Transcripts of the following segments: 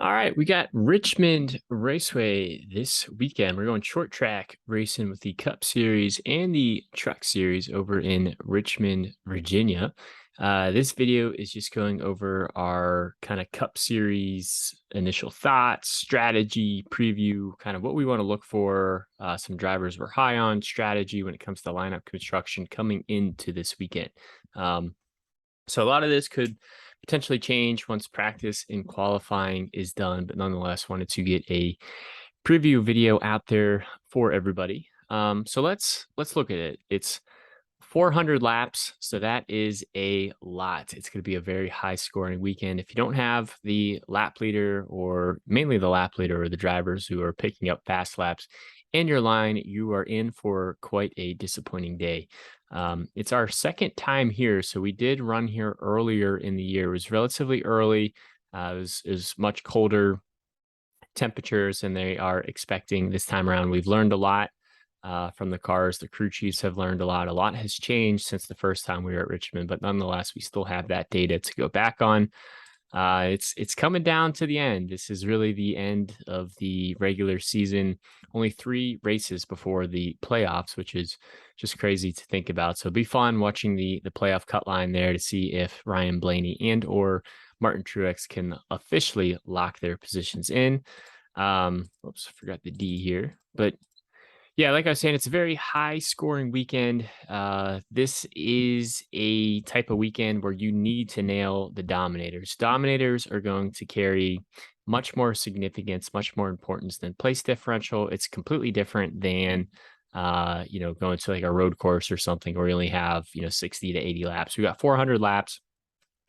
All right, we got Richmond Raceway this weekend. We're going short track racing with the Cup Series and the Truck Series over in Richmond, Virginia. This video is just going over our kind of Cup Series initial thoughts, strategy, preview, kind of what we want to look for, some drivers we're high on, strategy when it comes to lineup construction coming into this weekend. So a lot of this could potentially change once practice and qualifying is done, but nonetheless wanted to get a preview video out there for everybody. So let's look at it. It's 400 laps, so that is a lot. It's going to be a very high scoring weekend. If you don't have the lap leader, or mainly the lap leader or the drivers who are picking up fast laps in your line, you are in for quite a disappointing day. It's our second time here, so we did run here earlier in the year. It was relatively early. It was much colder temperatures than they are expecting this time around. We've learned a lot from the cars. The crew chiefs have learned a lot. A lot has changed since the first time we were at Richmond, but nonetheless, we still have that data to go back on. It's coming down to the end. This is really the end of the regular season. Only 3 races before the playoffs, which is just crazy to think about. So it'll be fun watching the playoff cut line there to see if Ryan Blaney and or Martin Truex can officially lock their positions in. Oops, I forgot the D here, but yeah, like I was saying, it's a very high scoring weekend. This is a type of weekend where you need to nail the dominators. Dominators are going to carry much more significance, much more importance than place differential. It's completely different than, going to like a road course or something where you only have, 60 to 80 laps. We got 400 laps.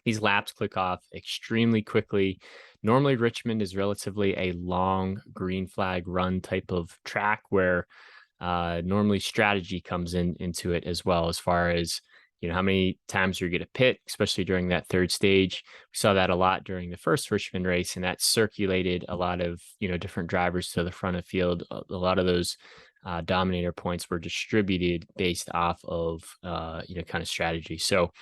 These laps click off extremely quickly. Normally, Richmond is relatively a long green flag run type of track where normally strategy comes into it as well, as far as how many times you're going to pit, especially during that third stage. We saw that a lot during the first Richmond race, and that circulated a lot of different drivers to the front of field. A lot of those dominator points were distributed based off of kind of strategy. So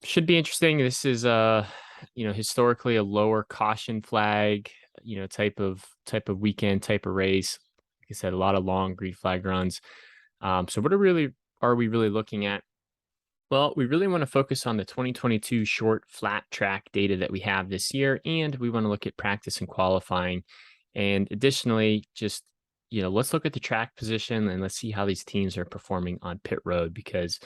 should be interesting. This is historically a lower caution flag type of weekend, type of race. Like I said, a lot of long green flag runs. So what are we really looking at? Well, we really want to focus on the 2022 short flat track data that we have this year, and we want to look at practice and qualifying. And additionally, just let's look at the track position and let's see how these teams are performing on pit road, because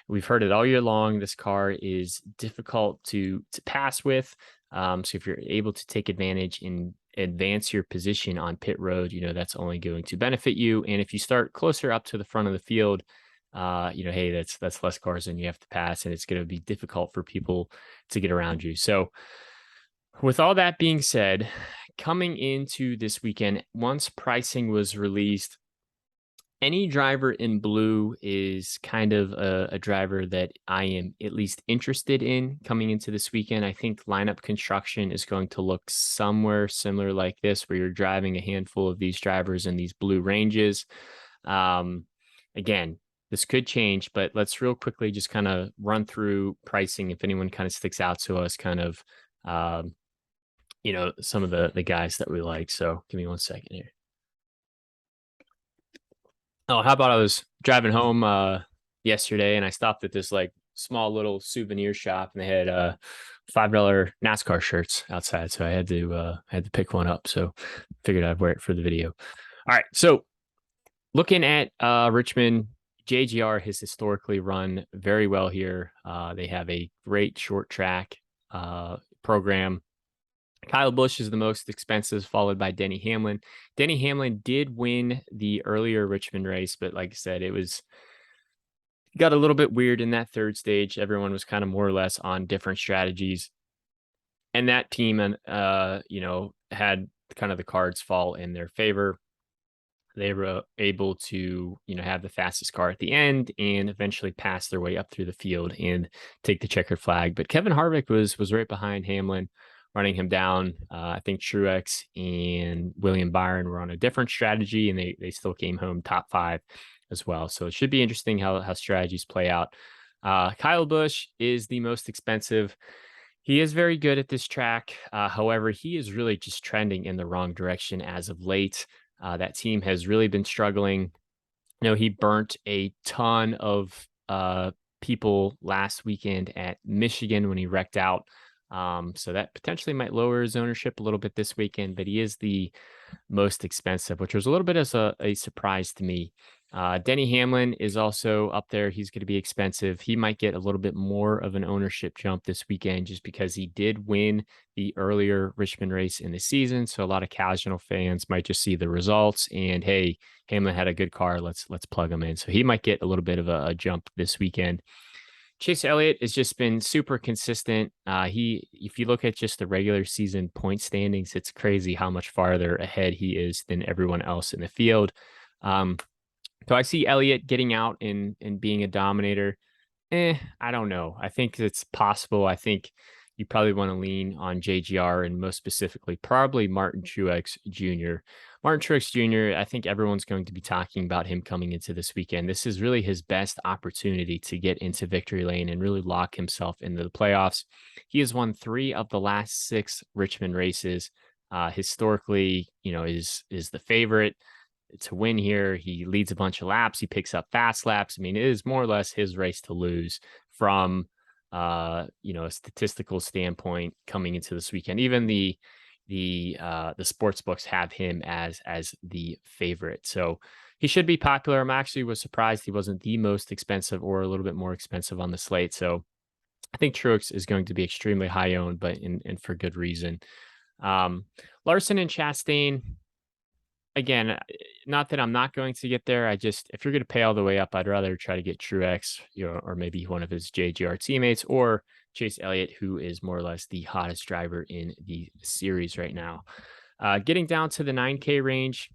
we've heard it all year long. This car is difficult to pass with. So if you're able to take advantage and advance your position on pit road, that's only going to benefit you. And if you start closer up to the front of the field, hey, that's less cars than you have to pass, and it's going to be difficult for people to get around you. So with all that being said, coming into this weekend, once pricing was released, any driver in blue is kind of a driver that I am at least interested in coming into this weekend. I think lineup construction is going to look somewhere similar like this, where you're driving a handful of these drivers in these blue ranges. Again, this could change, but let's real quickly just kind of run through pricing if anyone kind of sticks out to us, kind of, some of the guys that we like. So give me 1 second here. Oh, how about I was driving home yesterday and I stopped at this like small little souvenir shop, and they had $5 NASCAR shirts outside. So I had to pick one up. So figured I'd wear it for the video. All right. So looking at Richmond, JGR has historically run very well here. They have a great short track program. Kyle Busch is the most expensive, followed by Denny Hamlin. Denny Hamlin did win the earlier Richmond race, but like I said, it got a little bit weird in that third stage. Everyone was kind of more or less on different strategies, and that team, had kind of the cards fall in their favor. They were able to, have the fastest car at the end and eventually pass their way up through the field and take the checkered flag. But Kevin Harvick was right behind Hamlin, running him down. I think Truax and William Byron were on a different strategy, and they still came home top 5 as well. So it should be interesting how strategies play out. Kyle Busch is the most expensive. He is very good at this track. However, he is really just trending in the wrong direction as of late. That team has really been struggling. He burnt a ton of people last weekend at Michigan when he wrecked out. So that potentially might lower his ownership a little bit this weekend, but he is the most expensive, which was a little bit as a surprise to me. Denny Hamlin is also up there. He's going to be expensive. He might get a little bit more of an ownership jump this weekend just because he did win the earlier Richmond race in the season. So a lot of casual fans might just see the results and, hey, Hamlin had a good car. Let's plug him in. So he might get a little bit of a jump this weekend. Chase Elliott has just been super consistent. If you look at just the regular season point standings, it's crazy how much farther ahead he is than everyone else in the field. Um, so I see Elliott getting out and being a dominator. I don't know. I think it's possible. I think you probably want to lean on JGR and most specifically, probably Martin Truex Jr. Martin Truex Jr., I think everyone's going to be talking about him coming into this weekend. This is really his best opportunity to get into victory lane and really lock himself into the playoffs. He has won 3 of the last 6 Richmond races. Historically, is the favorite to win here. He leads a bunch of laps. He picks up fast laps. I mean, it is more or less his race to lose from a statistical standpoint coming into this weekend. Even the sports books have him as the favorite. So he should be popular. Was surprised he wasn't the most expensive or a little bit more expensive on the slate. So I think Truex is going to be extremely high owned, but and for good reason. Larson and Chastain, again, not that I'm not going to get there. If you're going to pay all the way up, I'd rather try to get Truex, or maybe one of his JGR teammates, or Chase Elliott, who is more or less the hottest driver in the series right now. Getting down to the 9K range,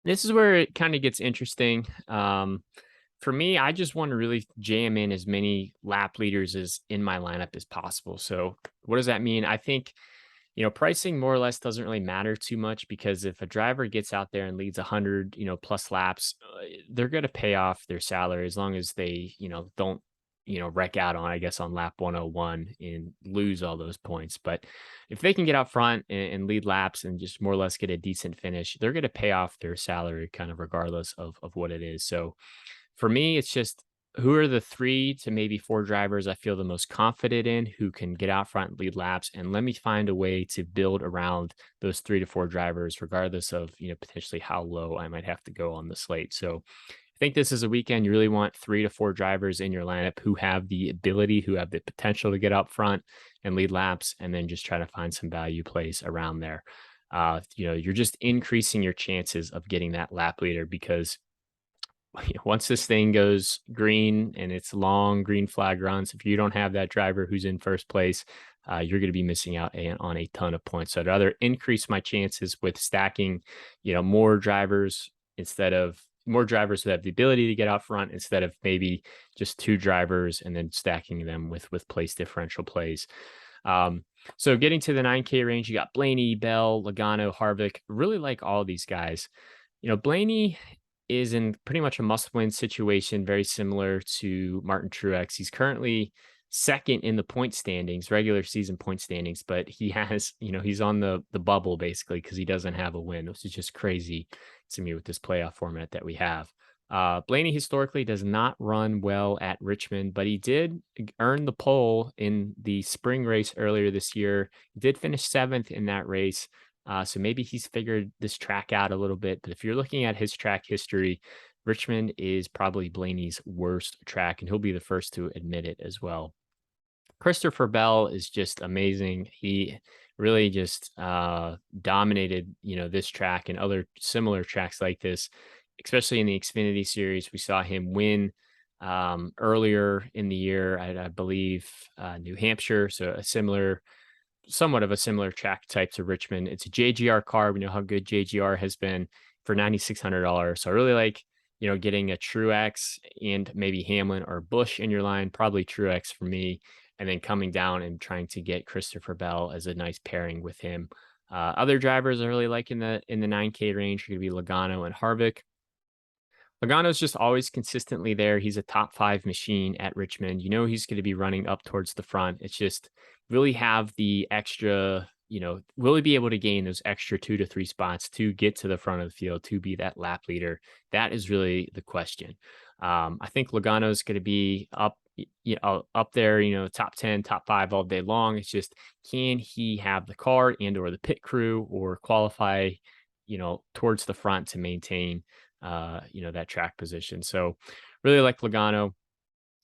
this is where it kind of gets interesting. For me, I just want to really jam in as many lap leaders as in my lineup as possible. So what does that mean? I think pricing more or less doesn't really matter too much because if a driver gets out there and leads 100, plus laps, they're going to pay off their salary as long as they, don't, wreck out on, I guess, on lap 101 and lose all those points. But if they can get out front and lead laps and just more or less get a decent finish, they're going to pay off their salary kind of regardless of what it is. So for me, it's just who are the 3 to maybe 4 drivers I feel the most confident in who can get out front and lead laps, and let me find a way to build around those 3 to 4 drivers, regardless of, potentially how low I might have to go on the slate. So I think this is a weekend you really want 3 to 4 drivers in your lineup who have the ability, who have the potential to get out front and lead laps, and then just try to find some value plays around there. You're just increasing your chances of getting that lap leader because once this thing goes green and it's long green flag runs, if you don't have that driver who's in first place, you're going to be missing out on a ton of points. So I'd rather increase my chances with stacking, more drivers that have the ability to get out front instead of maybe just 2 drivers and then stacking them with place differential plays. So getting to the 9K range, you got Blaney, Bell, Logano, Harvick. Really like all these guys. Blaney is in pretty much a must-win situation, very similar to Martin Truex. He's currently second in the point standings, regular season point standings, but he has, he's on the bubble basically because he doesn't have a win, which is just crazy to me with this playoff format that we have. Blaney historically does not run well at Richmond, but he did earn the pole in the spring race earlier this year. He did finish 7th in that race. So maybe he's figured this track out a little bit. But if you're looking at his track history, Richmond is probably Blaney's worst track, and he'll be the first to admit it as well. Christopher Bell is just amazing. He really just dominated, this track and other similar tracks like this, especially in the Xfinity series. We saw him win earlier in the year, I believe, New Hampshire. So somewhat of a similar track type to Richmond. It's a JGR car. We know how good JGR has been for $9,600. So I really like, getting a Truex and maybe Hamlin or Busch in your line, probably Truex for me, and then coming down and trying to get Christopher Bell as a nice pairing with him. Other drivers I really like in the 9K range are going to be Logano and Harvick. Logano's just always consistently there. He's a top 5 machine at Richmond. He's going to be running up towards the front. It's just really have the extra, will he be able to gain those extra 2 to 3 spots to get to the front of the field to be that lap leader? That is really the question. I think Logano is going to be up there, top 10, top 5 all day long. It's just, can he have the car and or the pit crew or qualify, towards the front to maintain, that track position. So really like Logano.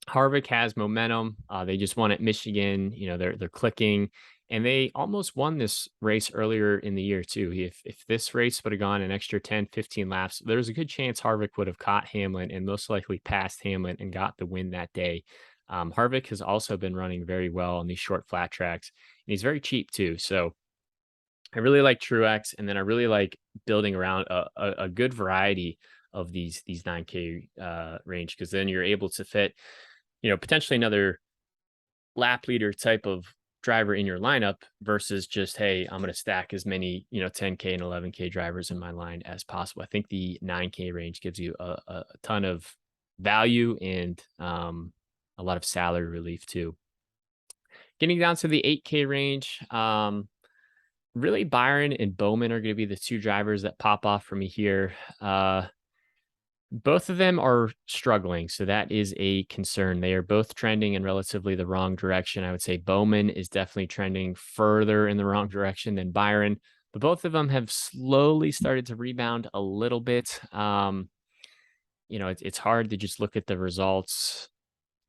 Harvick has momentum. They just won at Michigan. They're clicking, and they almost won this race earlier in the year too. If this race would have gone an extra 10, 15 laps, there's a good chance Harvick would have caught Hamlin and most likely passed Hamlin and got the win that day. Harvick has also been running very well on these short flat tracks, and he's very cheap too. So I really like Truax, and then I really like building around a good variety of these 9K range, because then you're able to fit, potentially another lap leader type of driver in your lineup versus just, hey, I'm going to stack as many, 10K and 11K drivers in my line as possible. I think the 9K range gives you a ton of value and a lot of salary relief too. Getting down to the 8K range, really Byron and Bowman are going to be the two drivers that pop off for me here. Both of them are struggling, so that is a concern. They are both trending in relatively the wrong direction. I would say Bowman is definitely trending further in the wrong direction than Byron, but both of them have slowly started to rebound a little bit. It's hard to just look at the results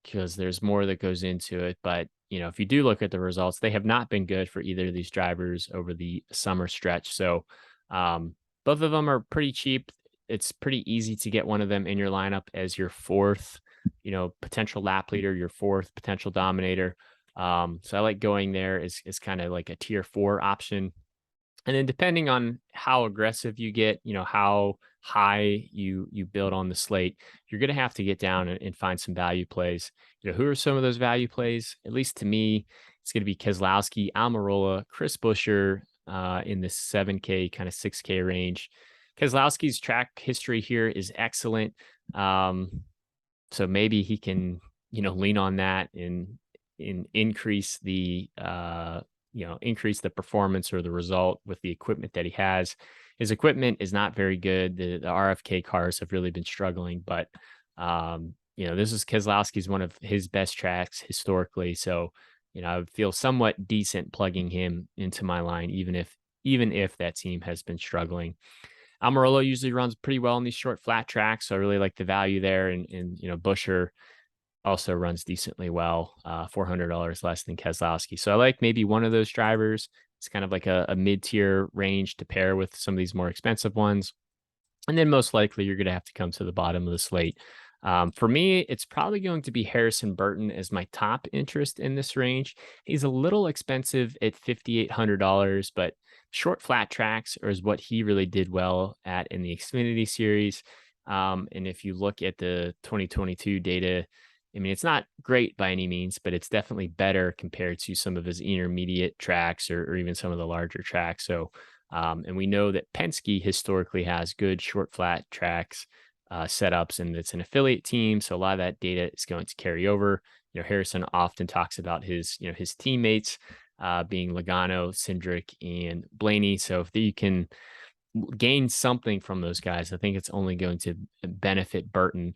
because there's more that goes into it. But, if you do look at the results, they have not been good for either of these drivers over the summer stretch. So both of them are pretty cheap. It's pretty easy to get one of them in your lineup as your fourth, potential lap leader, your fourth potential dominator. So I like going there is kind of like a tier 4 option. And then depending on how aggressive you get, how high you build on the slate, you're going to have to get down and find some value plays. Who are some of those value plays? At least to me, it's going to be Keselowski, Almirola, Chris Buescher in the 7K, kind of 6K range. Keselowski's track history here is excellent. So maybe he can, lean on that and increase the increase the performance or the result with the equipment that he has. His equipment is not very good. The RFK cars have really been struggling, but this is Keselowski's one of his best tracks historically. So, I would feel somewhat decent plugging him into my line, even if that team has been struggling. Almirola usually runs pretty well on these short flat tracks, so I really like the value there. And Buescher also runs decently well, $400 less than Keselowski. So I like maybe one of those drivers. It's kind of like a mid-tier range to pair with some of these more expensive ones. And then most likely you're going to have to come to the bottom of the slate. For me, it's probably going to be Harrison Burton as my top interest in this range. He's a little expensive at $5,800, but short flat tracks is what he really did well at in the Xfinity series. And if you look at the 2022 data, I mean, it's not great by any means, but it's definitely better compared to some of his intermediate tracks or even some of the larger tracks. So, and we know that Penske historically has good short flat tracks setups, and it's an affiliate team. So a lot of that data is going to carry over. Harrison often talks about his teammates being Logano, Cindric, and Blaney. So if you can gain something from those guys, I think it's only going to benefit Burton.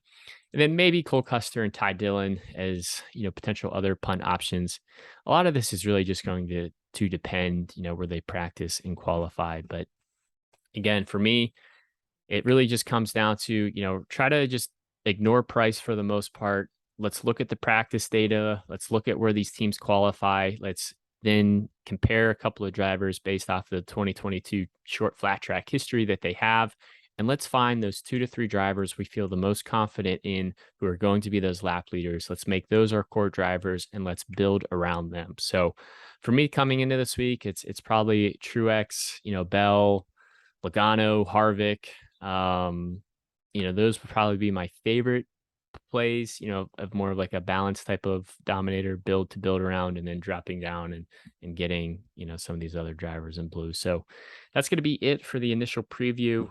And then maybe Cole Custer and Ty Dillon as, potential other punt options. A lot of this is really just going to depend, where they practice and qualify. But again, for me, it really just comes down to, try to just ignore price for the most part. Let's look at the practice data. Let's look at where these teams qualify. Let's then compare a couple of drivers based off the 2022 short flat track history that they have. And let's find those 2 to 3 drivers we feel the most confident in who are going to be those lap leaders. Let's make those our core drivers and let's build around them. So for me coming into this week, it's probably Truex, Bell, Logano, Harvick. Those would probably be my favorite plays, of more of like a balanced type of dominator build to build around, and then dropping down and getting, some of these other drivers in blue. So that's going to be it for the initial preview.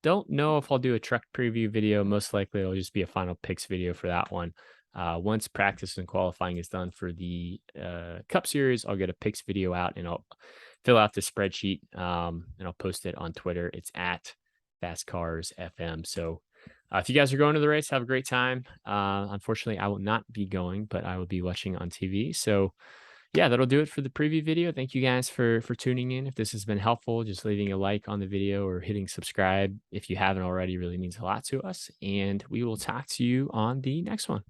Don't know if I'll do a truck preview video. Most likely it'll just be a final picks video for that one. Once practice and qualifying is done for the Cup Series, I'll get a picks video out and I'll fill out the spreadsheet, and I'll post it on Twitter. It's at Fast Cars FM. So if you guys are going to the race, have a great time. Unfortunately, I will not be going, but I will be watching on TV. So yeah, that'll do it for the preview video. Thank you guys for tuning in. If this has been helpful, just leaving a like on the video or hitting subscribe if you haven't already really means a lot to us. And we will talk to you on the next one.